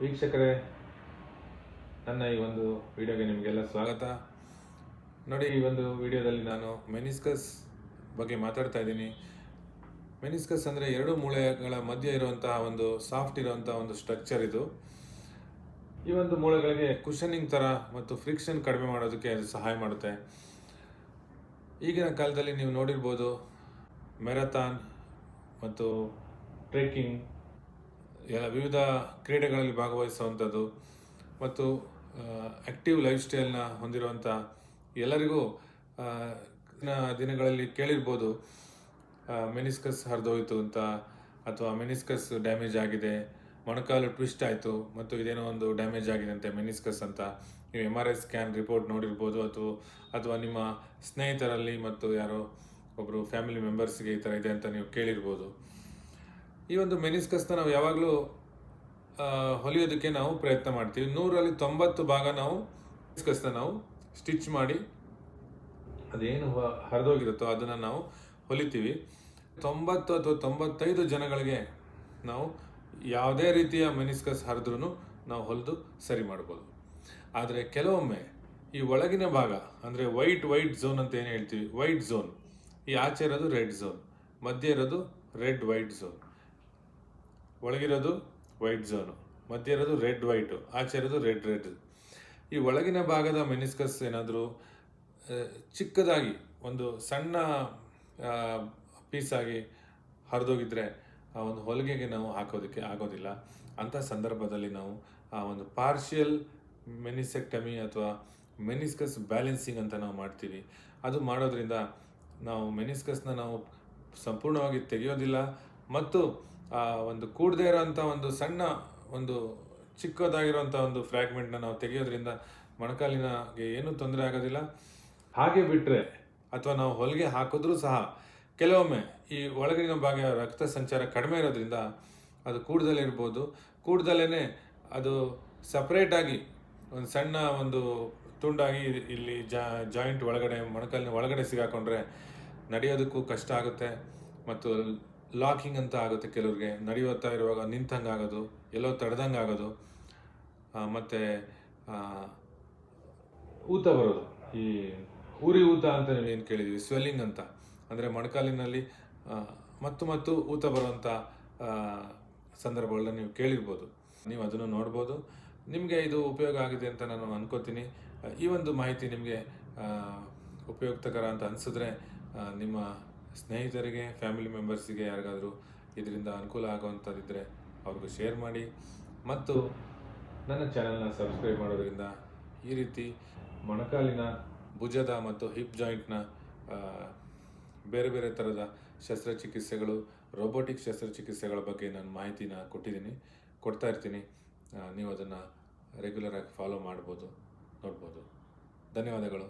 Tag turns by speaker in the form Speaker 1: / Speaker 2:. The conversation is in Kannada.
Speaker 1: ವೀಕ್ಷಕರೇ, ನನ್ನ ಈ ಒಂದು ವಿಡಿಯೋಗೆ ನಿಮಗೆಲ್ಲ ಸ್ವಾಗತ. ನೋಡಿ, ಈ ಒಂದು ವಿಡಿಯೋದಲ್ಲಿ ನಾನು ಮೆನಿಸ್ಕಸ್ ಬಗ್ಗೆ ಮಾತಾಡ್ತಾ ಇದ್ದೀನಿ. ಮೆನಿಸ್ಕಸ್ ಅಂದರೆ ಎರಡು ಮೂಳೆಗಳ ಮಧ್ಯೆ ಇರುವಂತಹ ಒಂದು ಸಾಫ್ಟ್ ಇರುವಂತಹ ಒಂದು ಸ್ಟ್ರಕ್ಚರ್ ಇದು. ಈ ಒಂದು ಮೂಳೆಗಳಿಗೆ ಕುಷನಿಂಗ್ ಥರ ಮತ್ತು ಫ್ರಿಕ್ಷನ್ ಕಡಿಮೆ ಮಾಡೋದಕ್ಕೆ ಅದು ಸಹಾಯ ಮಾಡುತ್ತೆ. ಈಗಿನ ಕಾಲದಲ್ಲಿ ನೀವು ನೋಡಿರ್ಬೋದು, ಮ್ಯಾರಥಾನ್ ಮತ್ತು ಟ್ರೆಕ್ಕಿಂಗ್ ವಿವಿಧ ಕ್ರೀಡೆಗಳಲ್ಲಿ ಭಾಗವಹಿಸುವಂಥದ್ದು ಮತ್ತು ಆ್ಯಕ್ಟಿವ್ ಲೈಫ್ ಸ್ಟೈಲ್ನ ಹೊಂದಿರುವಂಥ ಎಲ್ಲರಿಗೂ ದಿನಗಳಲ್ಲಿ ಕೇಳಿರ್ಬೋದು, ಮೆನಿಸ್ಕಸ್ ಹರಿದೋಯ್ತು ಅಂತ, ಅಥವಾ ಮೆನಿಸ್ಕಸ್ ಡ್ಯಾಮೇಜ್ ಆಗಿದೆ, ಮೊಣಕಾಲು ಟ್ವಿಸ್ಟ್ ಆಯಿತು ಮತ್ತು ಇದೇನೋ ಒಂದು ಡ್ಯಾಮೇಜ್ ಆಗಿದೆ ಅಂತೆ ಮೆನಿಸ್ಕಸ್ ಅಂತ. ನೀವು MRI ಸ್ಕ್ಯಾನ್ ರಿಪೋರ್ಟ್ ನೋಡಿರ್ಬೋದು, ಅಥವಾ ನಿಮ್ಮ ಸ್ನೇಹಿತರಲ್ಲಿ ಮತ್ತು ಯಾರೋ ಒಬ್ಬರು ಫ್ಯಾಮಿಲಿ ಮೆಂಬರ್ಸ್ಗೆ ಈ ಥರ ಇದೆ ಅಂತ ನೀವು ಕೇಳಿರ್ಬೋದು. ಈ ಒಂದು ಮೆನಿಸ್ಕಸ್ನ ನಾವು ಯಾವಾಗಲೂ ಹೊಲಿಯೋದಕ್ಕೆ ನಾವು ಪ್ರಯತ್ನ ಮಾಡ್ತೀವಿ. 100ರಲ್ಲಿ 90 ಭಾಗ ನಾವು ಮೆನಿಸ್ಕಸ್ನ ನಾವು ಸ್ಟಿಚ್ ಮಾಡಿ ಅದೇನು ಹರಿದೋಗಿರುತ್ತೋ ಅದನ್ನು ನಾವು ಹೊಲಿತೀವಿ. 90 ಅಥವಾ 95 ಜನಗಳಿಗೆ ನಾವು ಯಾವುದೇ ರೀತಿಯ ಮೆನಿಸ್ಕಸ್ ಹರಿದ್ರೂ ನಾವು ಹೊಲಿದು ಸರಿ ಮಾಡ್ಬೋದು. ಆದರೆ ಕೆಲವೊಮ್ಮೆ ಈ ಒಳಗಿನ ಭಾಗ ಅಂದರೆ ವೈಟ್ ಝೋನ್ ಅಂತ ಏನು ಹೇಳ್ತೀವಿ, ವೈಟ್ ಝೋನ್, ಈ ಆಚೆ ಇರೋದು ರೆಡ್ ಝೋನ್, ಮಧ್ಯೆ ಇರೋದು ರೆಡ್ ವೈಟ್ ಝೋನ್, ಒಳಗಿರೋದು ವೈಟ್ ಝೋನು, ಮಧ್ಯೆ ಇರೋದು ರೆಡ್ ವೈಟು, ಆಚೆ ಇರೋದು ರೆಡ್. ಈ ಒಳಗಿನ ಭಾಗದ ಮೆನಿಸ್ಕಸ್ ಏನಾದರೂ ಚಿಕ್ಕದಾಗಿ ಒಂದು ಸಣ್ಣ ಪೀಸಾಗಿ ಹರಿದೋಗಿದ್ರೆ ಆ ಒಂದು ಹೊಲಿಗೆಗೆ ನಾವು ಹಾಕೋದಕ್ಕೆ ಆಗೋದಿಲ್ಲ. ಅಂಥ ಸಂದರ್ಭದಲ್ಲಿ ನಾವು ಆ ಒಂದು ಪಾರ್ಷಿಯಲ್ ಮೆನಿಸೆಕ್ಟಮಿ ಅಥವಾ ಮೆನಿಸ್ಕಸ್ ಬ್ಯಾಲೆನ್ಸಿಂಗ್ ಅಂತ ನಾವು ಮಾಡ್ತೀವಿ. ಅದು ಮಾಡೋದ್ರಿಂದ ನಾವು ಮೆನಿಸ್ಕಸ್ನ ನಾವು ಸಂಪೂರ್ಣವಾಗಿ ತೆಗೆಯೋದಿಲ್ಲ ಮತ್ತು ಆ ಒಂದು ಕೂಡದೇ ಇರೋಂಥ ಒಂದು ಸಣ್ಣ ಒಂದು ಚಿಕ್ಕದಾಗಿರೋಂಥ ಒಂದು ಫ್ರ್ಯಾಗ್ಮೆಂಟ್ನ ನಾವು ತೆಗೆಯೋದ್ರಿಂದ ಮೊಣಕಾಲಿನಗೆ ಏನೂ ತೊಂದರೆ ಆಗೋದಿಲ್ಲ. ಹಾಗೆ ಬಿಟ್ಟರೆ ಅಥವಾ ನಾವು ಹೊಲಿಗೆ ಹಾಕಿದ್ರೂ ಸಹ ಕೆಲವೊಮ್ಮೆ ಈ ಒಳಗಿನ ಭಾಗ ರಕ್ತ ಸಂಚಾರ ಕಡಿಮೆ ಇರೋದ್ರಿಂದ ಅದು ಕೂಡ್ದಲೇ ಇರ್ಬೋದು, ಕೂಡ್ದಲೇ ಅದು ಸಪ್ರೇಟಾಗಿ ಒಂದು ಸಣ್ಣ ಒಂದು ತುಂಡಾಗಿ ಇಲ್ಲಿ ಜಾಯಿಂಟ್ ಒಳಗಡೆ ಮೊಣಕಾಲಿನ ಒಳಗಡೆ ಸಿಗಾಕೊಂಡ್ರೆ ನಡೆಯೋದಕ್ಕೂ ಕಷ್ಟ ಆಗುತ್ತೆ ಮತ್ತು ಲಾಕಿಂಗ್ ಅಂತ ಆಗುತ್ತೆ. ಕೆಲವ್ರಿಗೆ ನಡೆಯುತ್ತಾ ಇರುವಾಗ ನಿಂತಂಗೆ ಆಗೋದು, ಎಲ್ಲೋ ತಡೆದಂಗೆ ಆಗೋದು, ಮತ್ತು ಊತ ಬರೋದು, ಈ ಉರಿ ಊತ ಅಂತ ನೀವೇನು ಕೇಳಿದ್ದೀವಿ, ಸ್ವೆಲ್ಲಿಂಗ್ ಅಂತ, ಅಂದರೆ ಮೊಣಕಾಲಿನಲ್ಲಿ ಮತ್ತು ಊತ ಬರುವಂಥ ಸಂದರ್ಭಗಳನ್ನ ನೀವು ಕೇಳಿರ್ಬೋದು. ನೀವು ಅದನ್ನು ನೋಡ್ಬೋದು. ನಿಮಗೆ ಇದು ಉಪಯೋಗ ಆಗಿದೆ ಅಂತ ನಾನು ಅನ್ಕೋತೀನಿ. ಈ ಒಂದು ಮಾಹಿತಿ ನಿಮಗೆ ಉಪಯುಕ್ತಕರ ಅಂತ ಅನಿಸಿದ್ರೆ ನಿಮ್ಮ ಸ್ನೇಹಿತರಿಗೆ, ಫ್ಯಾಮಿಲಿ ಮೆಂಬರ್ಸಿಗೆ ಯಾರಿಗಾದರೂ ಇದರಿಂದ ಅನುಕೂಲ ಆಗುವಂಥದ್ದಿದ್ದರೆ ಅವ್ರಿಗೂ ಶೇರ್ ಮಾಡಿ. ಮತ್ತು ನನ್ನ ಚಾನಲ್ನ ಸಬ್ಸ್ಕ್ರೈಬ್ ಮಾಡೋದ್ರಿಂದ ಈ ರೀತಿ ಮೊಣಕಾಲಿನ, ಭುಜದ ಮತ್ತು ಹಿಪ್ ಜಾಯಿಂಟ್ನ ಬೇರೆ ಬೇರೆ ಥರದ ಶಸ್ತ್ರಚಿಕಿತ್ಸೆಗಳು, ರೋಬೋಟಿಕ್ ಶಸ್ತ್ರಚಿಕಿತ್ಸೆಗಳ ಬಗ್ಗೆ ನಾನು ಮಾಹಿತಿನ ಕೊಡ್ತಾ ಇರ್ತೀನಿ. ನೀವು ಅದನ್ನು ರೆಗ್ಯುಲರಾಗಿ ಫಾಲೋ ಮಾಡ್ಬೋದು, ನೋಡ್ಬೋದು. ಧನ್ಯವಾದಗಳು.